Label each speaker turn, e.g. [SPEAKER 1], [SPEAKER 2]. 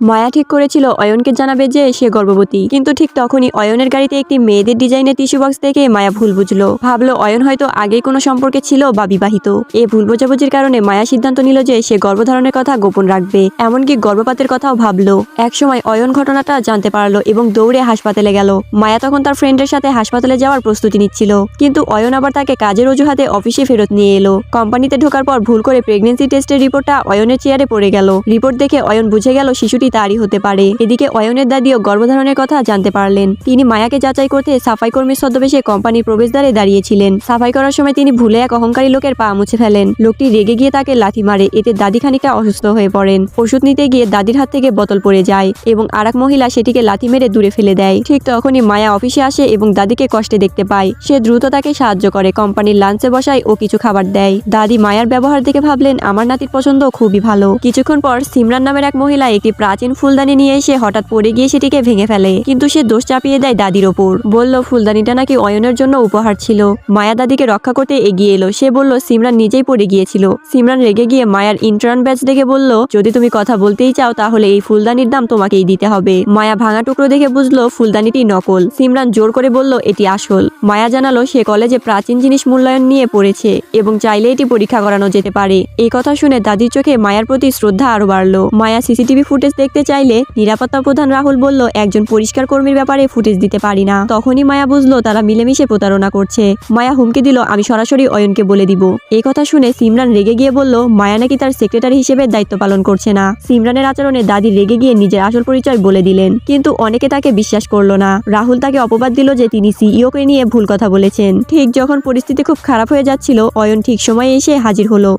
[SPEAKER 1] মায়া ঠিক করেছিল অয়নকে জানাবে যে সে গর্ভবতী, কিন্তু ঠিক তখনই অয়নের গাড়িতে একটি মেয়েদের ডিজাইনের টিস্যু বক্স দেখে মায়া ভুল বুঝলো। ভাবলো অয়ন হয়তো আগেই কোনো সম্পর্কে ছিল বা বিবাহিত। এই ভুল বোঝাবুঝির কারণে মায়া সিদ্ধান্ত নিল যে সে গর্ভধারণের কথা গোপন রাখবে, এমনকি গর্ভপাতের কথাও ভাবলো। একসময় অয়ন ঘটনাটা জানতে পারলো এবং দৌড়ে হাসপাতালে গেল। মায়া তখন তার ফ্রেন্ডের সাথে হাসপাতালে যাওয়ার প্রস্তুতি নিচ্ছিল, কিন্তু অয়ন আবার তাকে কাজের অজুহাতে অফিসে ফেরত নিয়ে এলো। কোম্পানিতে ঢোকার পর ভুল করে প্রেগনেন্সি টেস্টের রিপোর্টটা অয়নের চেয়ারে পড়ে গেল। রিপোর্ট দেখে অয়ন বুঝে গেল শিশুটি তারই হতে পারে। এদিকে অয়নের দাদিও গর্ভধারণের কথা জানতে পারলেন। তিনি মায়াকে যাচাই করতে সাফাই কর্মীর ছদ্মবেশে কোম্পানির প্রবেশদ্বারে দাঁড়িয়েছিলেন। সাফাই করার সময় তিনি ভুলে এক অহংকারী লোকের পা মুছে ফেলেন। লোকটি রেগে গিয়ে তাকে লাথি মারে, এতে দাদি খানিকটা অসুস্থ হয়ে পড়েন। ওষুধ নিতে গিয়ে দাদির হাত থেকে বোতল পড়ে যায় এবং আরেক মহিলা সেটিকে লাথি মেরে দূরে ফেলে দেয়। ঠিক তখনই মায়া অফিসে আসে এবং দাদিকে কষ্টে দেখতে পায়। সে দ্রুত তাকে সাহায্য করে, কোম্পানির লাঞ্চে বসায় ও কিছু খাবার দেয়। দাদি মায়ার ব্যবহার দেখে ভাবলেন আমার নাতির পছন্দ খুবই ভালো। কিছুক্ষণ পর সিমরান নামের এক মহিলা একটি প্রাচীন ফুলদানি নিয়ে এসে হঠাৎ পড়ে গিয়ে সেটিকে ভেঙে ফেলে, কিন্তু সে দোষ চাপিয়ে দেয় দাদির ওপর। বলল ফুলদানিটা নাকি অয়নের জন্য উপহার ছিল। মায়া দাদিকে রক্ষা করতে এগিয়ে এলো। সে বলল সিমরান নিজেই পড়ে গিয়েছিল। সিমরান রেগে গিয়ে মায়ার ইন্টার্ন ব্যাচ দেখে বলল যদি তুমি কথা বলতেই চাও তাহলে এই ফুলদানির দাম তোমাকেই দিতে হবে। মায়া ভাঙা টুকরো দেখে বুঝলো ফুলদানিটি নকল। সিমরান জোর করে বলল এটি আসল। মায়া জানালো সে কলেজে প্রাচীন জিনিস মূল্যায়ন নিয়ে পড়েছে এবং চাইলে এটি পরীক্ষা করানো যেতে পারে। এই কথা শুনে দাদির চোখে মায়ার প্রতি শ্রদ্ধা আরো বাড়লো। মায়া সিসিটিভি ফুটেজ দেখতে চাইলে নিরাপত্তা প্রধান রাহুল বলল একজন পরিষ্কার কর্মীর ব্যাপারে ফুটেজ দিতে পারি না। তখনই মায়া বুঝলো তারা মিলেমিশে প্রতারণা করছে। মায়া হুমকি দিল আমি সরাসরি অয়নকে বলে দিব। এই কথা শুনে সিমরান রেগে গিয়ে বলল মায়া নাকি তার সেক্রেটারি হিসেবে দায়িত্ব পালন করছে না। সিমরানের আচরণে দাদি রেগে গিয়ে নিজের আসল পরিচয় বলে দিলেন, কিন্তু অনেকে তাকে বিশ্বাস করলো না। রাহুল তাকে অপবাদ দিল যে তিনি সিইও কে নিয়ে ভুল কথা বলেছেন। ঠিক যখন পরিস্থিতি খুব খারাপ হয়ে যাচ্ছিল অয়ন ঠিক সময়ে এসে হাজির হলো।